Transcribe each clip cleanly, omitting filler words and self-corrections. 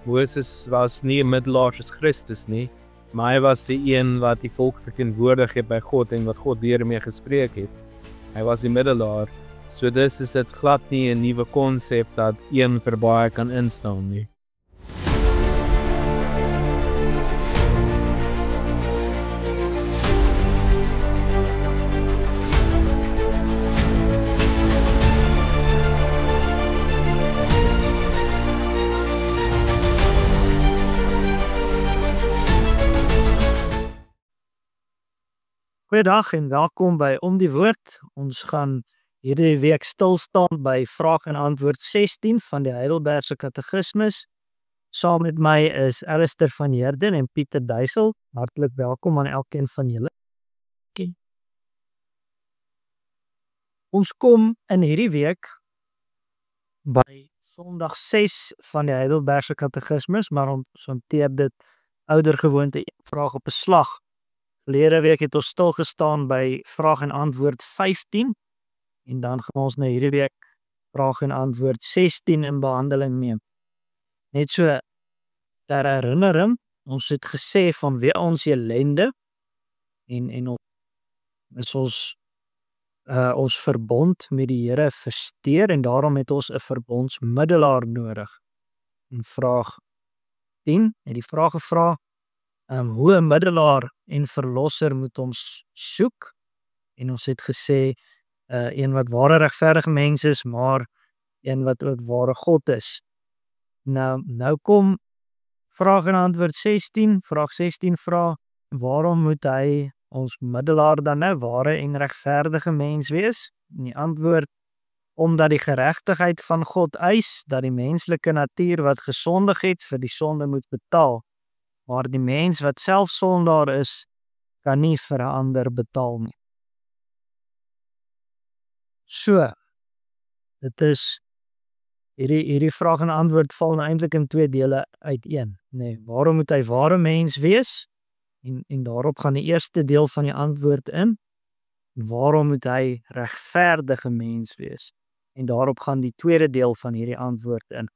Moses was nie 'n middelaar soos Christus nie, maar hy was die een wat die volk verteenwoordig het by God en wat God deur mee gespreek het. Hy was die middelaar. So dis is dit glad nie 'n nuwe konsep dat een vir baie kan instaan nie. Goeiedag en welkom by Om die Woord. Ons gaan hierdie week stil staan by vraag en antwoord 16 van die Heidelbergse Katekismes. Saam met my is Alistair van Heerden en Pieter Duisel. Hartlik welkom aan elkeen van julle. Ons kom in hierdie week by Sondag 6 van die Heidelbergse Katekismes, maar ons hanteer dit oudergewoonte een vraag op 'n slag. Verlede week het ons stilgestaan by vraag en antwoord 15 en dan gaan ons na hierdie week vraag en antwoord 16 in behandeling neem. Net so ter herinnering, ons het gesê van wie ons ellende en is ons verbond met die Here versteur en daarom het ons 'n verbondsmiddelaar nodig. In vraag 10 het die vraag gevra hoe 'n middelaar en verlosser moet ons soek, en ons het gesê een wat ware regverdige mens is, maar een wat ook ware God is. Nou kom vraag en antwoord 16, vraag 16 vra, waarom moet hy ons middelaar dan nou ware en regverdige mens wees? En die antwoord, omdat die geregtigheid van God eis dat die menslike natuur wat gesondig het vir die sonde moet betaal. Maar die mens wat self sondaar is, kan nie vir 'n ander betaal nie. So, dit is hierdie vraag en antwoord val nou eintlik in twee dele uiteen. Nee, waarom moet hy ware mens wees? En daarop gaan die eerste deel van die antwoord in. Waarom moet hy regverdige mens wees? En daarop gaan die tweede deel van hierdie antwoord in.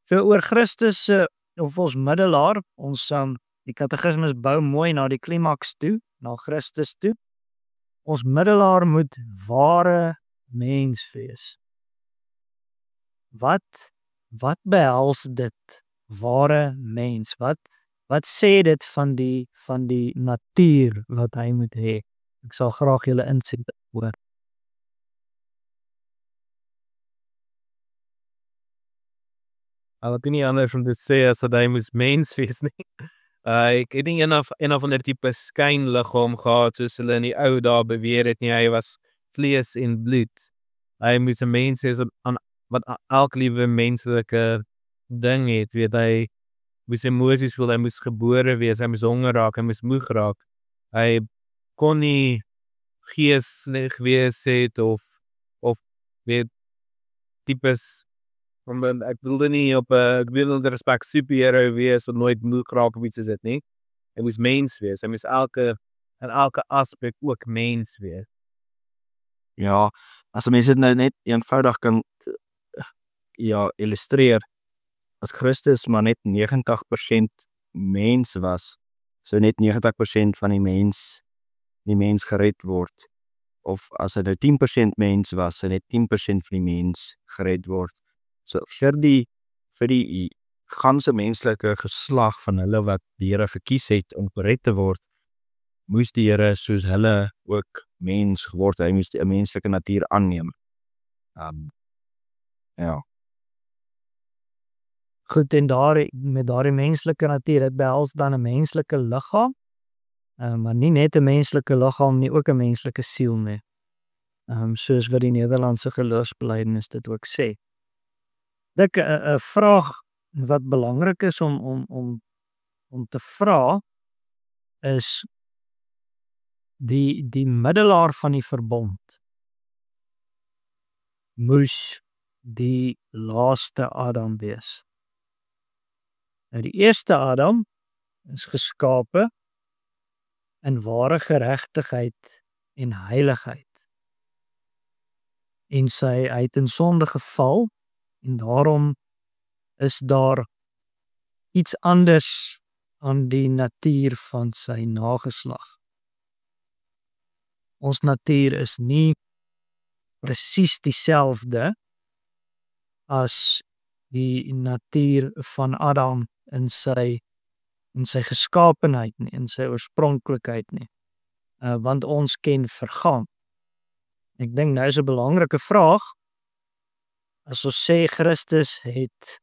So oor Christus of ons middelaar, die katekismes bou mooi na die klimaks toe, na Christus toe. Ons middelaar moet ware mens wees. Wat behels dit? Ware mens. Wat sê dit van die natuur wat hy moet hê? Ek sal graag julle insig hoor. Ek kan nie anders om te sê as dat hy moes mens wees nie. Ek het nie een of ander tipe skynliggaam gehad soos hulle in die ou dae beweer het nie. Hy was vlees en bloed. Hy moes 'n mens wees wat elke liewe menslike ding het. Weet hy moes emosies voel, hy moes gebore wees, hy moes honger raak, hy moes moeg raak. Hy kon nie geeslig wees het of weet tipes. Ek wilde nie ek wilde respek superhero wees wat nooit moeg raak of iets is dit nie. Hy moes mens wees. Hy moes in elke aspek ook mens wees. Ja, as 'n mens dit nou net eenvoudig kan illustreer, as Christus maar net 90% mens was, sou net 90% van die mens gered word. Of as hy nou 10% mens was, sou net 10% van die mens gered word. So vir die ganse menslike geslag van hulle wat die Here gekies het om gered te word, moes die Here soos hulle ook mens geword, hy moes die menslike natuur aanneem. Ja. Goed, en met daardie menslike natuur, dit behels dan 'n menslike liggaam, maar nie net 'n menslike liggaam nie, ook 'n menslike siel nie. Soos wat die Nederlandse geloofsbelijdenis dit ook sê. Dink 'n vraag wat belangrik is om te vra is die middelaar van die verbond moes die laaste Adam wees. Nou die eerste Adam is geskape in ware geregtigheid en heiligheid. En hy het in sonde geval en daarom is daar iets anders aan die natuur van sy nageslag. Ons natuur is nie presies dieselfde as die natuur van Adam in sy geskaapenheid nie, in sy oorspronklikheid nie. Want ons ken vergaan. Ek dink nou is 'n belangrike vraag. As ons sê Christus het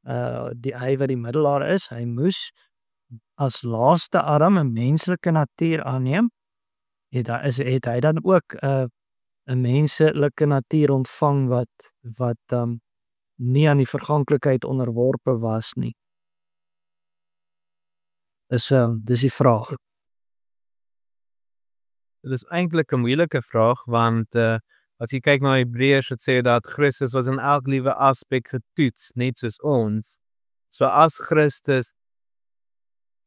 hy wat die middelaar is, hy moes as laaste Adam 'n menslike natuur aanneem, het hy dan ook 'n menslike natuur ontvang wat nie aan die verganklikheid onderworpe was nie. Dis die vraag. Dit is eintlik 'n moeilike vraag want as jy kyk na Hebreërs wat sê dat Christus was in elk liewe aspek getoets, net soos ons. So as Christus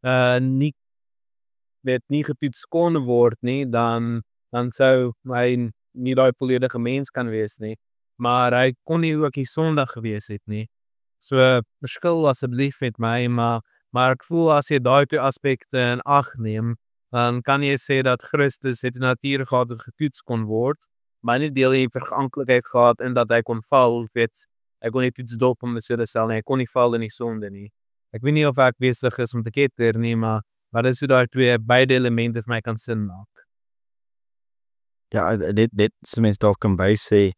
nie getoets kon word nie, dan sou hy nie daai volledige mens kan wees nie. Maar hy kon nie ook die sondig gewees het nie. So verskil asseblief met my, maar ek voel as jy daai twee aspekte in ag neem, dan kan jy sê dat Christus het 'n natuur gehad wat getoets kon word, maar nie deel die verganklikheid gehad in dat hy kon val, hy kon nie toets dop om so te stel nie, hy kon nie val in die sonde nie. Ek weet nie of ek besig is om te ketter nie, maar dit is hoe daai twee beide elemente vir my kan sin maak. Ja, dit is mens dalk kan bysê,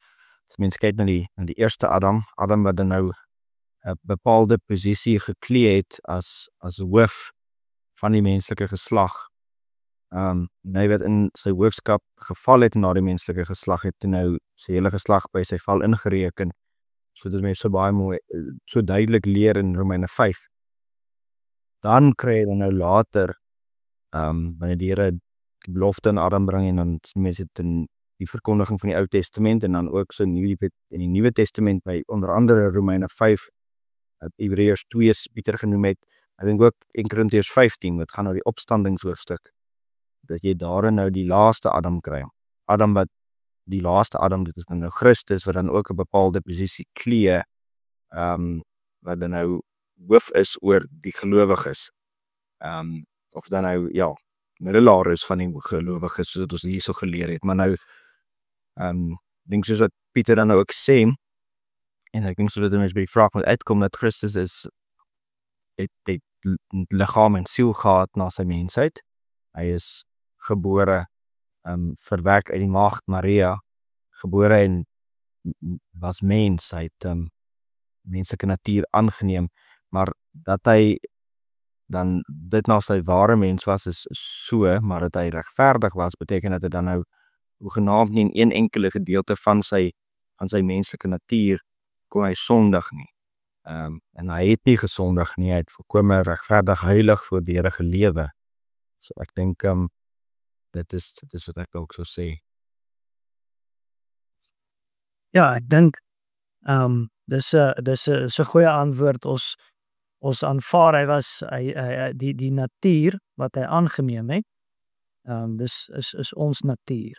as mens kyk na die eerste Adam wat dan nou 'n bepaalde posisie geklee het as hoof van die menslike geslag. Hy wat in sy hoofskap geval het na die menslike geslag het nou sy hele geslag by sy val ingereken. So dit is mense so baie mooi, so duidelik leer in Romeine 5. Dan kry jy dan nou later, wanneer die Here die belofte aan Adam bring en dan mense dit in die verkondiging van die Ou Testament en dan ook so in die Nuwe Testament by onder andere Romeine 5, Hebreërs 2 Pieter genoem het, ek dink ook 1 Korintiërs 15, wat gaan oor die opstandingshoofstuk, dat jy daarin nou die laaste Adam kry. Die laaste Adam, dit is dan nou Christus, wat dan ook 'n bepaalde posisie klee, wat dan nou hoof is oor die gelowiges. Of dan nou, ja, middelaar is van die gelowiges, soos ons hierso geleer het, maar nou, dink soos wat Pieter dan nou ook sê, en ek dink so dat mense by die vraag moet uitkom, dat Christus het liggaam en siel gehad na sy mensheid. Hy is gebore, verwek uit die maagd Maria, gebore en was mens, hy het menslike natuur aangeneem, maar dat hy dan dit na sy ware mens was, is so, maar dat hy regverdig was, beteken dat hy dan nou hoegenaamd nie in een enkele gedeelte van sy menslike natuur kon hy sondig nie. En hy het nie gesondig nie, hy het volkome regverdig, heilig voor die Here gelewe. So ek dink, dit is wat ek ook so sê. Ja, ek dink, dis 'n goeie antwoord. Ons aanvaar die natuur wat hy aangeneem het, dis is ons natuur.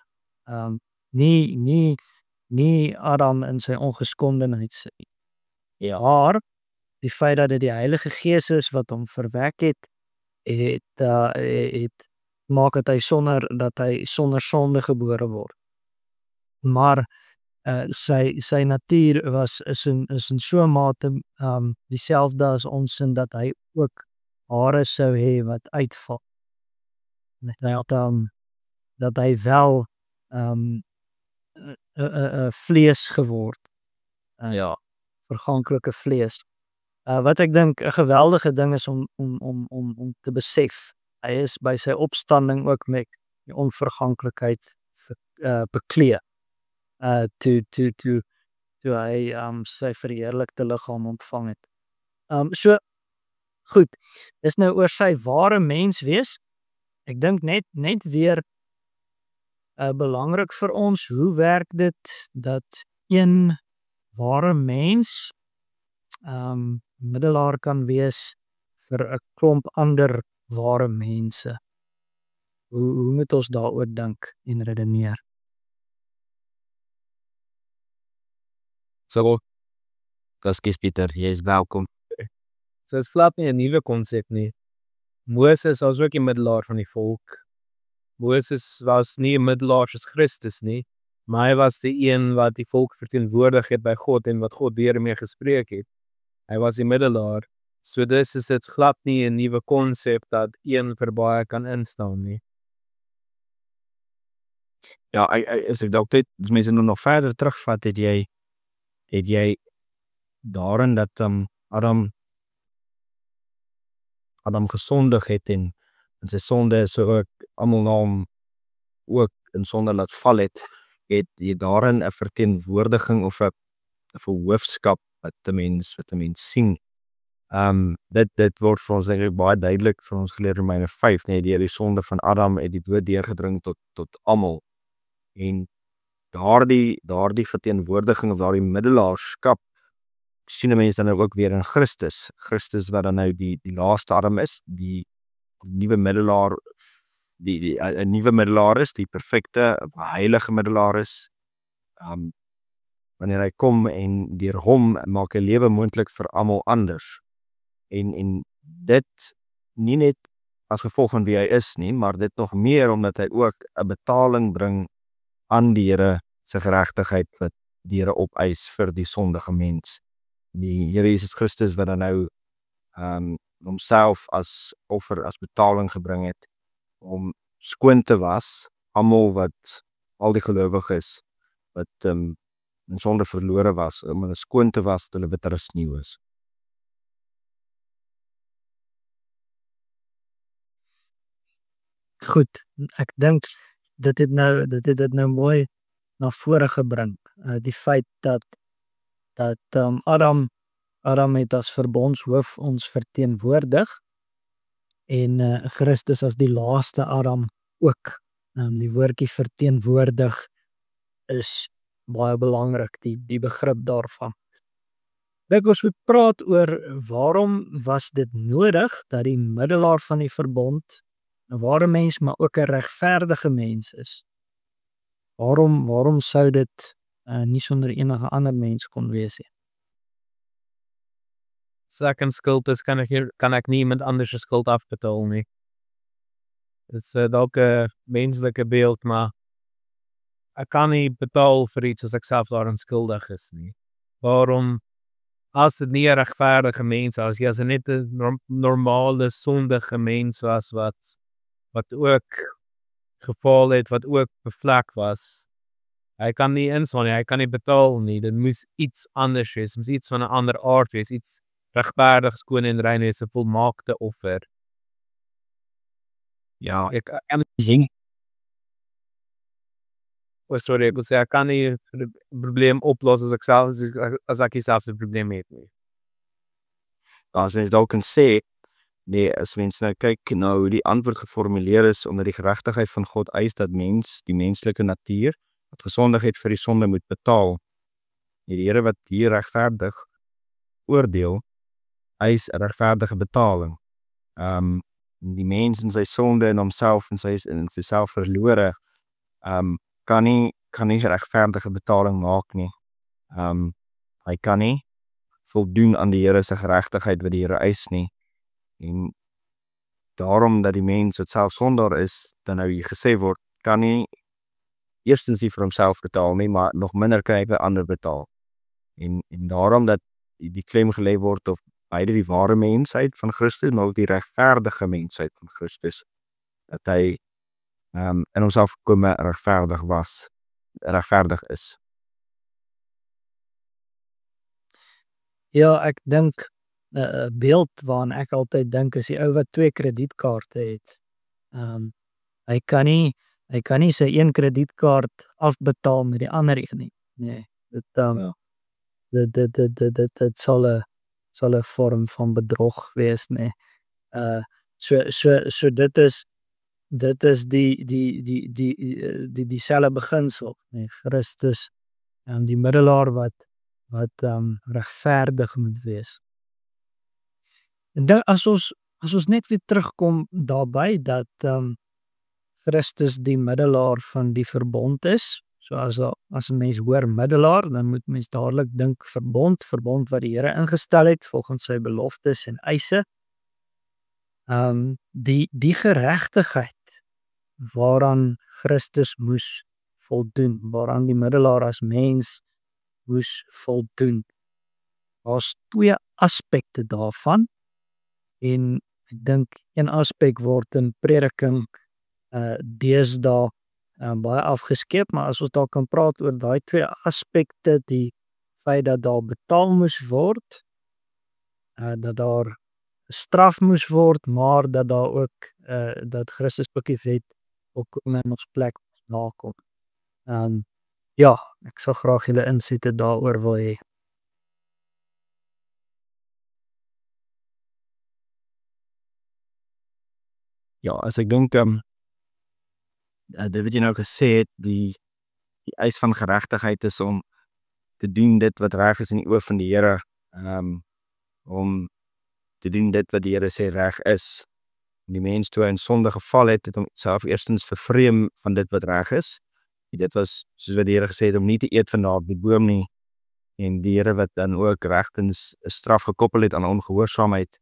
Nie Adam in sy ongeskondenheid. Ja, maar die feit dat dit die Heilige Gees is wat hom verwek het maak dat hy sonder sonde gebore word. Maar sy natuur is in so 'n mate dieselfde as ons, in dat hy ook hare sou hê wat uitval. Dat hy wel vlees geword. Ja, verganklike vlees. Wat ek dink 'n geweldige ding is om te besef. Hy is by sy opstanding ook met die onverganklikheid beklee. Toe hy sy verheerlikte liggaam ontvang het. So goed, dis nou oor sy ware mens wees. Ek dink net weer belangrik vir ons, hoe werk dit dat een ware mens middelaar kan wees vir 'n klomp ander ware mense. Hoe moet ons daaroor dink en redeneer? So, Pieter, jy is welkom. So is glad nie 'n nuwe konsep nie. Moses was ook die middelaar van die volk. Moses was nie 'n middelaar soos Christus nie, maar hy was die een wat die volk verteenwoordig het by God en wat God deur hom mee gespreek het. Hy was die middelaar. So dis is dit glad nie 'n nuwe konsep dat een vir baie kan instaan nie. Ja, as ek dalk dit as mense nog verder terugvat, het jy daarin dat Adam gesondig het en sy sonde so ook almal na hom ook in sonde laat val het jy daarin 'n verteenwoordiging of 'n hoofskap wat 'n mens sien. Dit word vir ons dink ek baie duidelik vir ons geleer in Romeine 5, nee, deur die sonde van Adam het die dood deurgedring tot almal. En daardie verteenwoordiging of daardie middelaarskap sien mense dan ook weer in Christus. Christus wat dan nou die laaste Adam is, die nuwe middelaar, die 'n nuwe middelaar is, die perfekte heilige middelaar is. Wanneer hy kom en deur hom maak 'n lewe moontlik vir almal anders. En dit nie net as gevolg van wie hy is nie, maar dit nog meer omdat hy ook 'n betaling bring aan die Here se geregtigheid wat die Here opeis vir die sondige mens. Die Here Jesus Christus wat dan nou homself as offer, as betaling gebring het om skoon te was, al die gelowiges wat in sonde verlore was, om hulle skoon te was, dat hulle bitter as nuut is. Goed, ek dink dit het dit nou mooi na vore gebring. Die feit dat Adam het as verbondshoof ons verteenwoordig en Christus as die laaste Adam ook. Die woordjie verteenwoordig is baie belangrik, die begrip daarvan. Ek ons moet praat oor waarom was dit nodig dat die middelaar van die verbond 'n ware mens, maar ook 'n regverdige mens is. Waarom sou dit nie sonder enige ander mens kon wees nie? As ek in skuld is, kan ek nie iemand anders se skuld afbetaal nie. Dit is dalk 'n menslike beeld, maar ek kan nie betaal vir iets as ek self daaraan skuldig is nie. Waarom, as dit nie 'n regverdige mens was, as dit net 'n normale sondige mens was wat ook geval het, wat ook bevlek was, hy kan nie instaan nie, hy kan nie betaal nie, dit moes iets anders wees, moes iets van 'n ander aard wees, iets regverdig, skoon en rein wees, 'n volmaakte offer. Ja, Ek kan nie 'n probleem oplos as ek self 'n probleem het nie. as mens dalk kan sê, nee, as mens nou kyk na hoe die antwoord geformuleer is onder die geregtigheid van God eis dat die menslike natuur wat gesondig het vir die sonde moet betaal. Die Here wat hier regverdig oordeel, eis 'n regverdige betaling. Die mens in sy sonde en homself en sy self verlore, kan nie regverdige betaling maak nie. Hy kan nie voldoen aan die Here se geregtigheid wat die Here eis nie. En daarom dat die mens wat self sondaar is, dan nou hier gesê word, kan nie eerstens nie vir homself betaal nie, maar nog minder kan hy vir ander betaal. En daarom dat die klem gelê word op beide die ware mensheid van Christus, maar ook die regverdige mensheid van Christus, dat hy in homself volkome regverdig is. Ja, ek dink 'n beeld waaraan ek altyd dink is die ou wat 2 kredietkaarte het. Hy kan nie sy een kredietkaart afbetaal met die ander nie. Nee, dit sal 'n vorm van bedrog wees, nee. So dit is dieselfde beginsel, nee. Christus, die middelaar wat regverdig moet wees. En dan as ons net weer terugkom daarby dat Christus die middelaar van die verbond is, So as 'n mens hoor middelaar, dan moet mens dadelik dink verbond wat die Here ingestel het volgens sy beloftes en eise. Die geregtigheid waaraan Christus moes voldoen, waaraan die middelaar as mens moes voldoen. Daar's 2 aspekte daarvan en ek dink een aspek word in prediking deesdae baie afgeskeep, maar as ons daar kan praat oor daai 2 aspekte, die feit dat daar betaal moes word, dat daar gestraf moes word, maar dat daar ook dat Christus ook die wet ook in ons plek nakom. Ja, ek sal graag julle insigte daaroor wil hê. Ja, as ek dink dit wat jy nou gesê het, die eis van geregtigheid is om te doen dit wat reg is in die oë van die Here, om te doen dit wat die Here sê reg is. En die mens toe hy in sonde geval het homself eerstens vervreem van dit wat reg is. Dit was, soos wat die Here gesê het, om nie te eet van daardie boom nie. En die Here wat dan ook regtens 'n straf gekoppel het aan ongehoorsaamheid.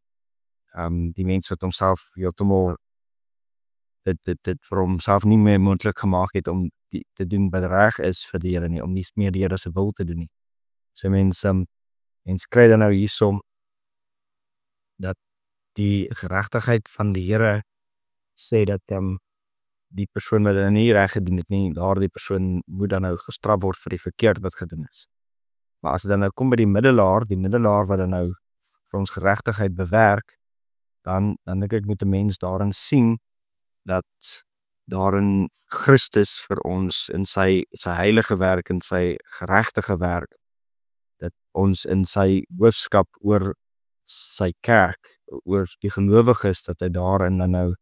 Die mens wat homself heeltemal dit vir homself nie meer moontlik gemaak het om te doen wat reg is vir die Here nie, om nie meer die Here se wil te doen nie. So mens kry dan nou hiersom dat die geregtigheid van die Here sê dat die persoon wat dit nie reg gedoen het nie, daardie persoon moet dan nou gestraf word vir die verkeerd wat gedoen is. Maar as dit dan nou kom by die middelaar wat dan nou vir ons geregtigheid bewerk, dan dink ek moet 'n mens daarin sien dat daarin Christus vir ons in sy heilige werk en sy geregtige werk, dat ons in sy hoofskap oor sy kerk, oor die gelowiges, dat hy daarin dan nou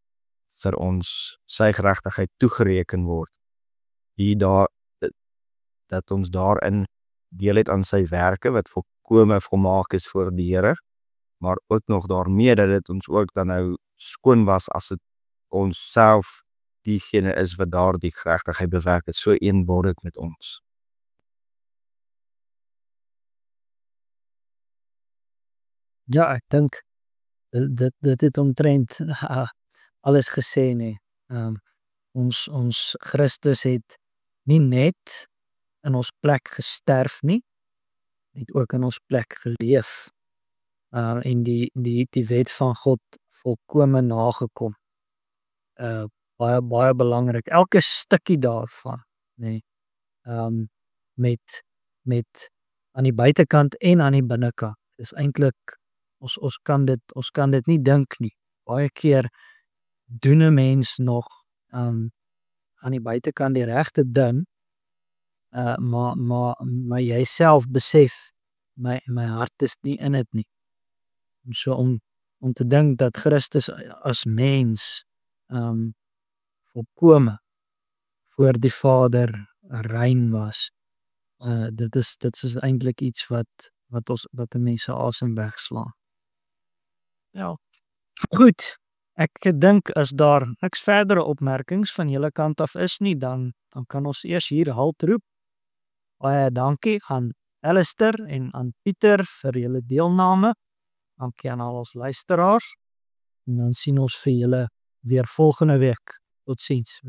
vir ons sy geregtigheid toegereken word. Dat ons daarin deel het aan sy werke wat volkome volmaak is voor die Here, maar ook nog daarmee dat dit ons ook dan nou skoon was as dit ons self diegene is wat daardie geregtigheid bewerk het, so eenbordig met ons. Ja, ek dink dit het omtrent alles gesê nie. Ons Christus het nie net in ons plek gesterf nie, het ook in ons plek geleef. En die wet van God volkome nagekom. Baie belangrik. Elke stukkie daarvan, nê. Met aan die buitekant en aan die binnekant. Dis eintlik ons kan dit nie dink nie. Baie keer doen 'n mens nog aan die buitekant die regte ding, maar jy self besef my hart is nie in dit nie. En so om te dink dat Christus as mens volkome voor die Vader rein was, dit is eintlik iets wat 'n mens se asem wegslaan. Ja. Goed. Ek dink as daar niks verdere opmerkings van julle kant af is nie, dan kan ons eers hier halt roep. Baie dankie aan Alistair en aan Pieter vir julle deelname. Dankie aan al ons luisteraars. En dan sien ons vir julle weer volgende week. Totsiens.